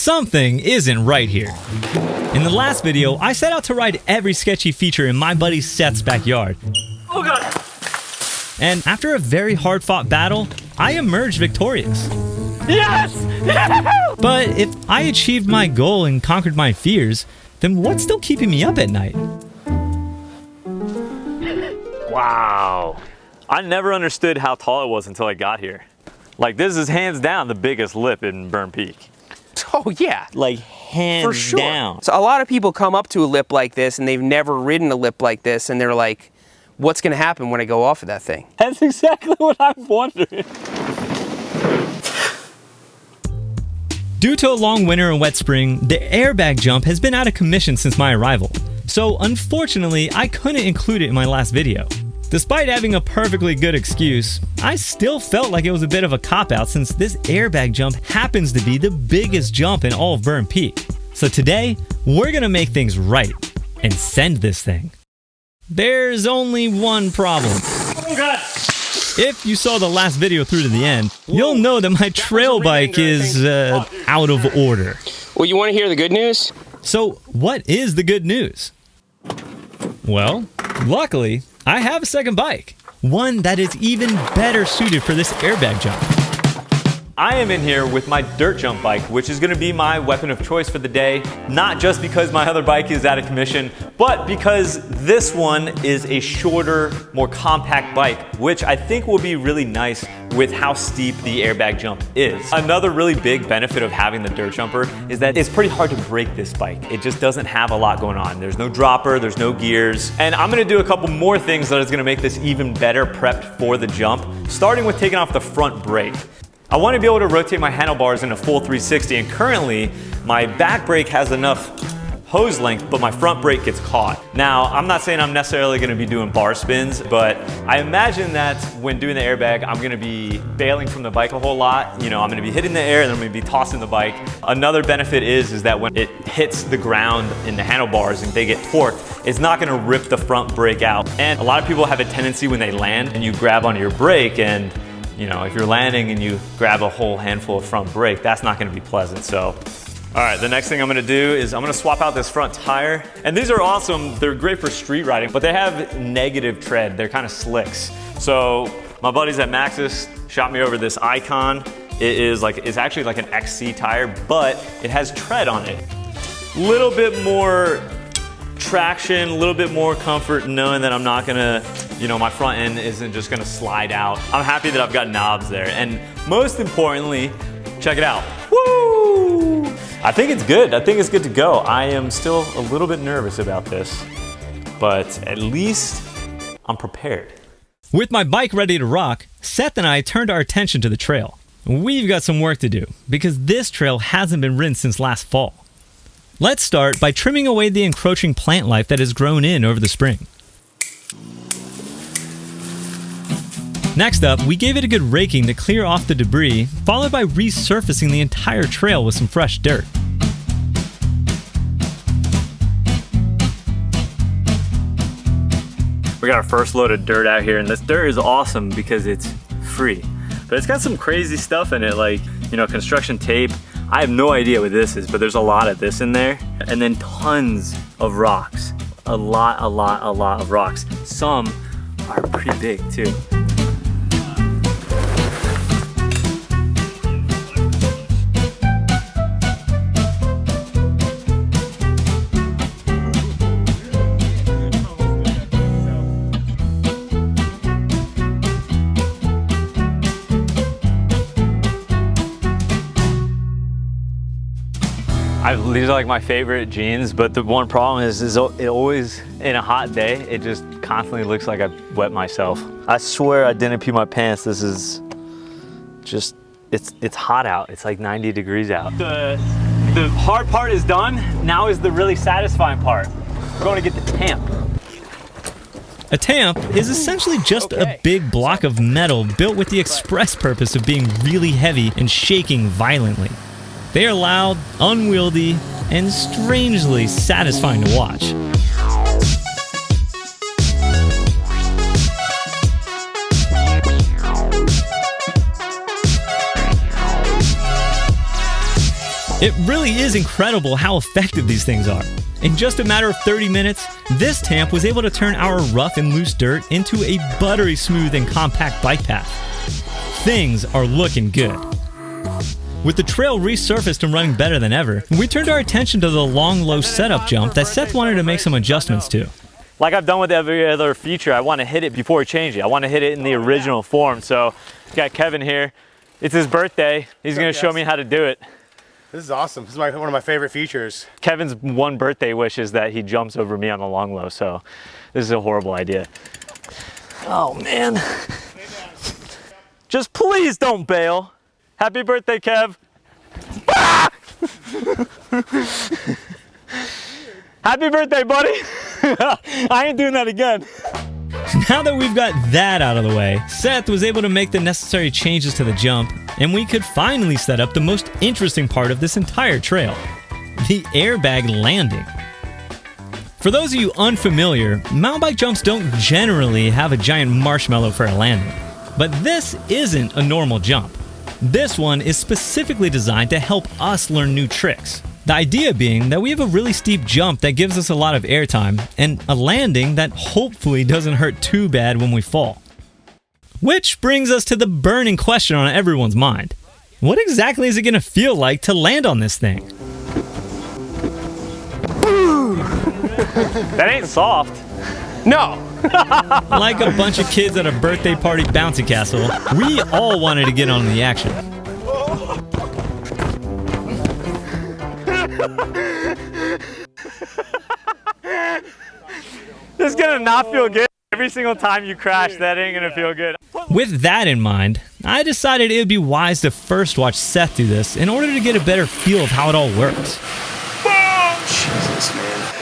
Something isn't right here. In the last video, I set out to ride every sketchy feature in my buddy Seth's backyard. Oh god! And after a very hard-fought battle, I emerged victorious. Yes! But if I achieved my goal and conquered my fears, then what's still keeping me up at night? Wow. I never understood how tall it was until I got here. Like, this is hands down the biggest lip in Berm Peak. Oh yeah. Like, hands For sure. down. So a lot of people come up to a lip like this and they've never ridden a lip like this and they're like, what's gonna happen when I go off of that thing? That's exactly what I'm wondering. Due to a long winter and wet spring, the airbag jump has been out of commission since my arrival. So unfortunately, I couldn't include it in my last video. Despite having a perfectly good excuse, I still felt like it was a bit of a cop-out since this airbag jump happens to be the biggest jump in all of Berm Peak. So today, we're gonna make things right and send this thing. There's only one problem. Oh god! If you saw the last video through to the end, you'll know that my trail bike is out of order. Well, you wanna hear the good news? So what is the good news? Well, luckily, I have a second bike. One that is even better suited for this airbag jump. I am in here with my dirt jump bike, which is gonna be my weapon of choice for the day. Not just because my other bike is out of commission, but because this one is a shorter, more compact bike, which I think will be really nice with how steep the airbag jump is. Another really big benefit of having the dirt jumper is that it's pretty hard to break this bike. It just doesn't have a lot going on. There's no dropper, there's no gears. And I'm gonna do a couple more things that is gonna make this even better prepped for the jump, starting with taking off the front brake. I want to be able to rotate my handlebars in a full 360, and currently my back brake has enough hose length, but my front brake gets caught. Now, I'm not saying I'm necessarily going to be doing bar spins, but I imagine that when doing the airbag, I'm going to be bailing from the bike a whole lot. You know, I'm going to be hitting the air and then I'm going to be tossing the bike. Another benefit is that when it hits the ground in the handlebars and they get torqued, it's not going to rip the front brake out. And a lot of people have a tendency when they land and you grab onto your brake, and you know, if you're landing and you grab a whole handful of front brake, that's not gonna be pleasant. So, all right, the next thing I'm gonna do is I'm gonna swap out this front tire. And these are awesome, they're great for street riding, but they have negative tread. They're kind of slicks. So my buddies at Maxxis shot me over this Icon. It's actually like an XC tire, but it has tread on it. Little bit more traction, a little bit more comfort knowing that I'm not gonna, you know, my front end isn't just gonna slide out. I'm happy that I've got knobs there. And most importantly, check it out. Woo! I think it's good. I think it's good to go. I am still a little bit nervous about this, but at least I'm prepared. With my bike ready to rock, Seth and I turned our attention to the trail. We've got some work to do because this trail hasn't been ridden since last fall. Let's start by trimming away the encroaching plant life that has grown in over the spring. Next up, we gave it a good raking to clear off the debris, followed by resurfacing the entire trail with some fresh dirt. We got our first load of dirt out here, and this dirt is awesome because it's free. But it's got some crazy stuff in it, like, you know, construction tape. I have no idea what this is, but there's a lot of this in there. And then tons of rocks. A lot of rocks. Some are pretty big too. These are like my favorite jeans, but the one problem is it always, in a hot day, it just constantly looks like I wet myself. I swear I didn't pee my pants. This is just, it's hot out. It's like 90 degrees out. The hard part is done. Now is the really satisfying part. We're going to get the tamp. A tamp is essentially just a big block of metal built with the express purpose of being really heavy and shaking violently. They are loud, unwieldy, and strangely satisfying to watch. It really is incredible how effective these things are. In just a matter of 30 minutes, this Tamp was able to turn our rough and loose dirt into a buttery smooth and compact bike path. Things are looking good. With the trail resurfaced and running better than ever, we turned our attention to the long, low setup jump that Seth wanted to make some adjustments to. Like I've done with every other feature, I want to hit it before we change it. I want to hit it in the original form. So, got Kevin here. It's his birthday. He's going to show me how to do it. This is awesome. This is one of my favorite features. Kevin's one birthday wish is that he jumps over me on the long low, so this is a horrible idea. Oh man. Just please don't bail. Happy birthday, Kev. Ah! Happy birthday, buddy. I ain't doing that again. Now that we've got that out of the way, Seth was able to make the necessary changes to the jump, and we could finally set up the most interesting part of this entire trail, the airbag landing. For those of you unfamiliar, mountain bike jumps don't generally have a giant marshmallow for a landing, but this isn't a normal jump. This one is specifically designed to help us learn new tricks. The idea being that we have a really steep jump that gives us a lot of airtime, and a landing that hopefully doesn't hurt too bad when we fall. Which brings us to the burning question on everyone's mind. What exactly is it going to feel like to land on this thing? That ain't soft. No. Like a bunch of kids at a birthday party bouncy castle, we all wanted to get on the action. This is gonna not feel good. Every single time you crash, that ain't gonna feel good. With that in mind, I decided it would be wise to first watch Seth do this in order to get a better feel of how it all works. Jesus, man.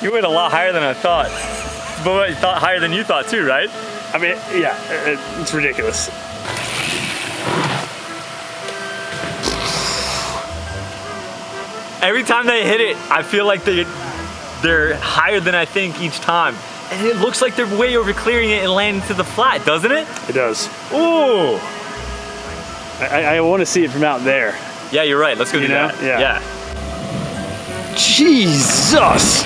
You went a lot higher than I thought. But you thought higher than you thought too, right? I mean, yeah, it's ridiculous. Every time they hit it, I feel like they're higher than I think each time. And it looks like they're way over clearing it and landing to the flat, doesn't it? It does. Ooh! I want to see it from out there. Yeah, you're right. Let's go do that. Yeah. Jesus!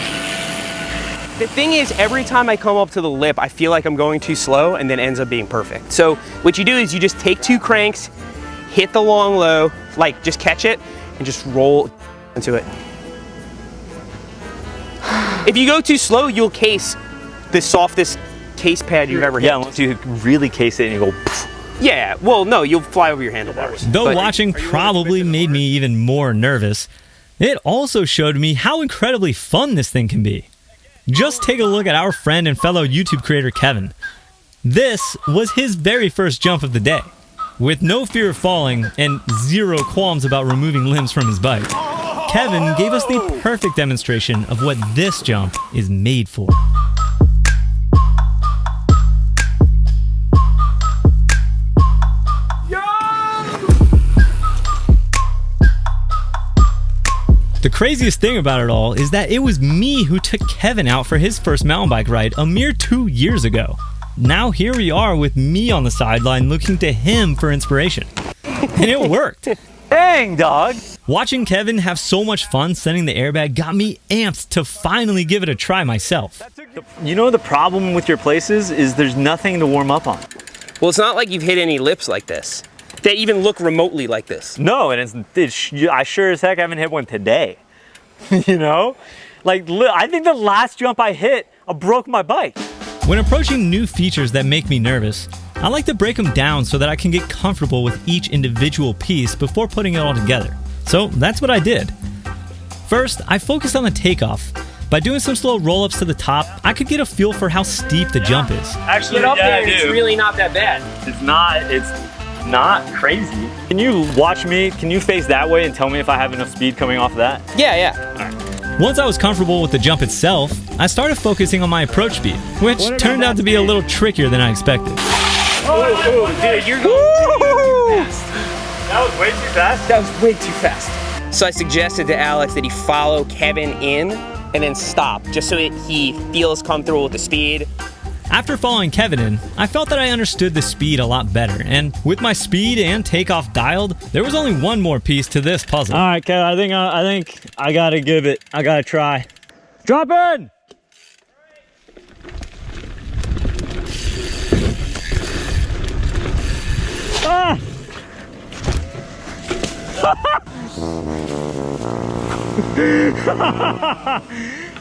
The thing is, every time I come up to the lip, I feel like I'm going too slow and then ends up being perfect. So what you do is you just take 2 cranks, hit the long low, like just catch it, and just roll into it. If you go too slow, you'll case the softest case pad you've ever hit. Yeah, unless you really case it and you go poof. Yeah, well, no, you'll fly over your handlebars. Though watching probably made me even more nervous, it also showed me how incredibly fun this thing can be. Just take a look at our friend and fellow YouTube creator Kevin. This was his very first jump of the day. With no fear of falling and 0 qualms about removing limbs from his bike, Kevin gave us the perfect demonstration of what this jump is made for. The craziest thing about it all is that it was me who took Kevin out for his first mountain bike ride a mere 2 years ago. Now here we are with me on the sideline looking to him for inspiration. And it worked. Dang, dog. Watching Kevin have so much fun setting the airbag got me amped to finally give it a try myself. You know the problem with your places is there's nothing to warm up on. Well, it's not like you've hit any lips like this. They even look remotely like this. No, and I sure as heck haven't hit one today. You know? Like, I think the last jump I hit, I broke my bike. When approaching new features that make me nervous, I like to break them down so that I can get comfortable with each individual piece before putting it all together. So that's what I did. First, I focused on the takeoff. By doing some slow roll-ups to the top, I could get a feel for how steep the jump is. Actually, Get up there, it's really not that bad. It's not crazy. Can you watch me? Can you face that way and tell me if I have enough speed coming off of that? Yeah. Once I was comfortable with the jump itself, I started focusing on my approach speed, which turned out to be a little trickier than I expected. Oh, dude, you're going too fast. That was way too fast? That was way too fast. So I suggested to Alex that he follow Kevin in and then stop, just so he feels comfortable with the speed. After following Kevin in, I felt that I understood the speed a lot better, and with my speed and takeoff dialed, there was only one more piece to this puzzle. All right, Kevin, I think I gotta give it. I gotta try. Drop in! Ah!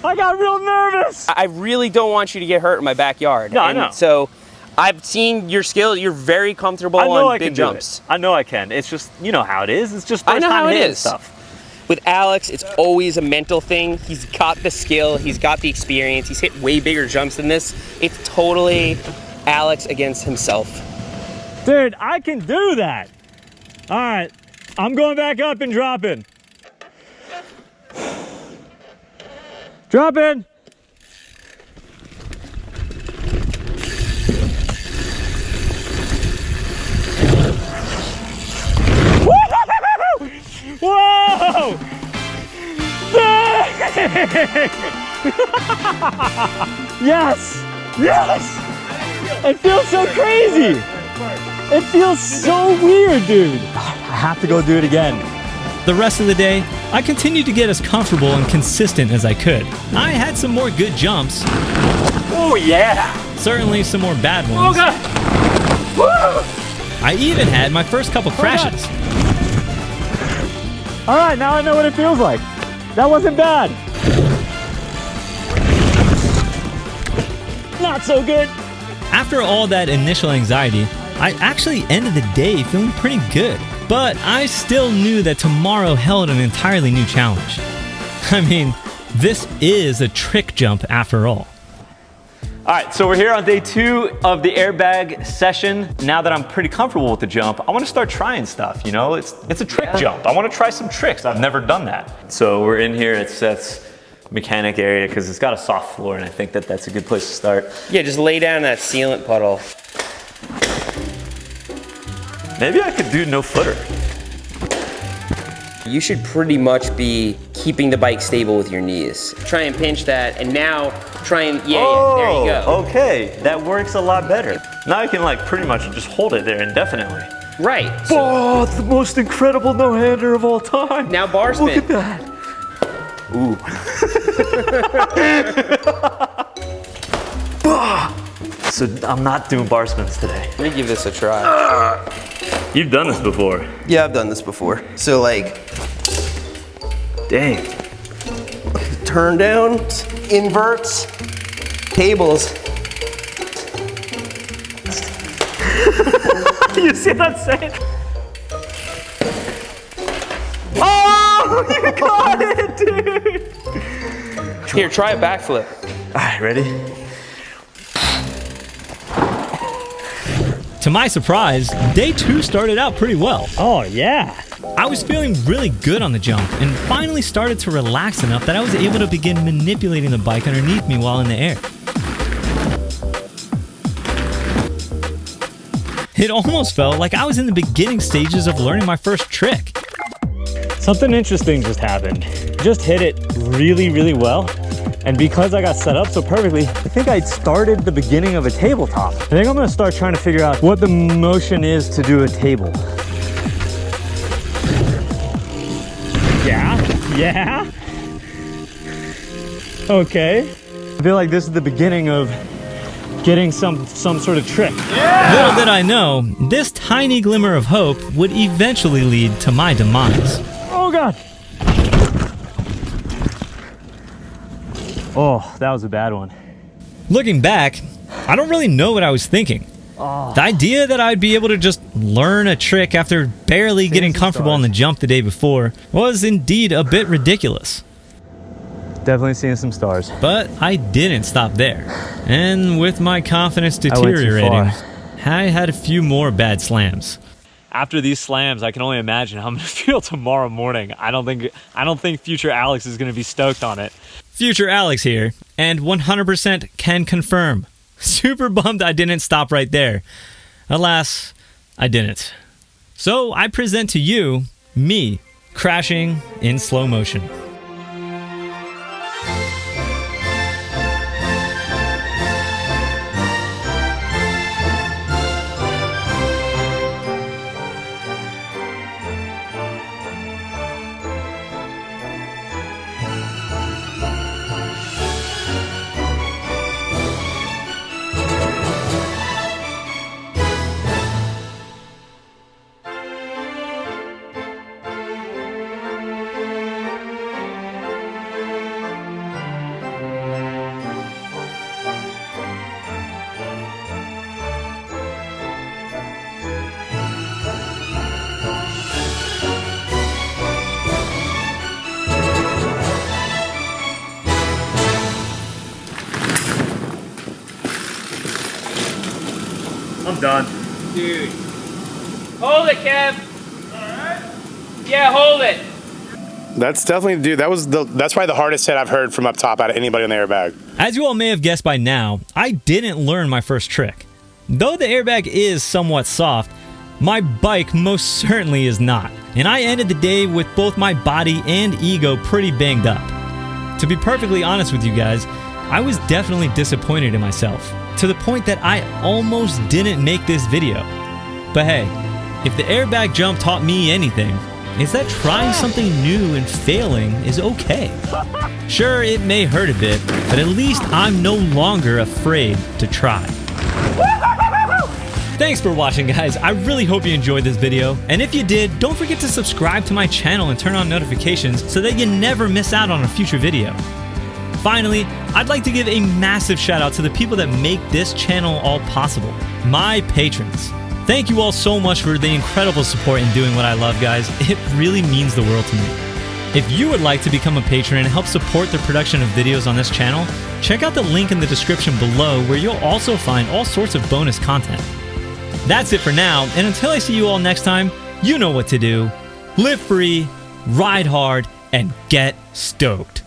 I got real nervous. I really don't want you to get hurt in my backyard. No, I know. So I've seen your skill. You're very comfortable on big jumps. I know I can. It's just, you know how it is. It's just I first know time how it hitting is. stuff. With Alex, it's always a mental thing. He's got the skill. He's got the experience. He's hit way bigger jumps than this. It's totally Alex against himself. Dude, I can do that. All right, I'm going back up and dropping. Drop in. Whoa! Yes! Yes! It feels so crazy! It feels so weird, dude. I have to go do it again. The rest of the day, I continued to get as comfortable and consistent as I could. I had some more good jumps. Oh, yeah! Certainly some more bad ones. Oh, God! I even had my first couple crashes. All right, now I know what it feels like. That wasn't bad. Not so good. After all that initial anxiety, I actually ended the day feeling pretty good. But I still knew that tomorrow held an entirely new challenge. I mean, this is a trick jump after all. All right, so we're here on day 2 of the airbag session. Now that I'm pretty comfortable with the jump, I want to start trying stuff, you know? It's a trick jump. I want to try some tricks. I've never done that. So we're in here at Seth's mechanic area because it's got a soft floor, and I think that that's a good place to start. Yeah, just lay down that sealant puddle. Maybe I could do no footer. You should pretty much be keeping the bike stable with your knees. Try and pinch that, and now try and, yeah, there you go. Okay, that works a lot better. Now I can like pretty much just hold it there indefinitely. Right. Oh, it's the most incredible no-hander of all time. Now bar spin. Look at that. Ooh. So I'm not doing bar spins today. Let me give this a try. You've done this before. Yeah, I've done this before. So like, Dang. turn down, inverts, tables. You see what I'm saying? Oh, you got it, dude. Here, try a backflip. All right, ready? To my surprise, day 2 started out pretty well. Oh, yeah. I was feeling really good on the jump and finally started to relax enough that I was able to begin manipulating the bike underneath me while in the air. It almost felt like I was in the beginning stages of learning my first trick. Something interesting just happened. Just hit it really, really well. And because I got set up so perfectly, I think I started the beginning of a tabletop. I think I'm gonna start trying to figure out what the motion is to do a table. Yeah. Okay. I feel like this is the beginning of getting some sort of trick. Little did I know, this tiny glimmer of hope would eventually lead to my demise. Oh God. Oh, that was a bad one. Looking back, I don't really know what I was thinking. The idea that I'd be able to just learn a trick after barely getting comfortable on the jump the day before was indeed a bit ridiculous. Definitely seeing some stars. But I didn't stop there. And with my confidence I went too deteriorating, far. I had a few more bad slams. After these slams, I can only imagine how I'm gonna feel tomorrow morning. I don't think future Alex is gonna be stoked on it. Future Alex here, and 100% can confirm. Super bummed I didn't stop right there. Alas, I didn't. So I present to you, me, crashing in slow motion. done. Dude. Hold it, Kev. Yeah, hold it. That's definitely, dude, that's probably the hardest hit I've heard from up top out of anybody on the airbag. As you all may have guessed by now, I didn't learn my first trick. Though the airbag is somewhat soft, my bike most certainly is not. And I ended the day with both my body and ego pretty banged up. To be perfectly honest with you guys, I was definitely disappointed in myself, to the point that I almost didn't make this video. But hey, if the airbag jump taught me anything, it's that trying something new and failing is okay. Sure, it may hurt a bit, but at least I'm no longer afraid to try. Thanks for watching, guys. I really hope you enjoyed this video. And if you did, don't forget to subscribe to my channel and turn on notifications so that you never miss out on a future video. Finally, I'd like to give a massive shout out to the people that make this channel all possible, my patrons. Thank you all so much for the incredible support in doing what I love, guys. It really means the world to me. If you would like to become a patron and help support the production of videos on this channel, check out the link in the description below where you'll also find all sorts of bonus content. That's it for now, and until I see you all next time, you know what to do. Live free, ride hard, and get stoked.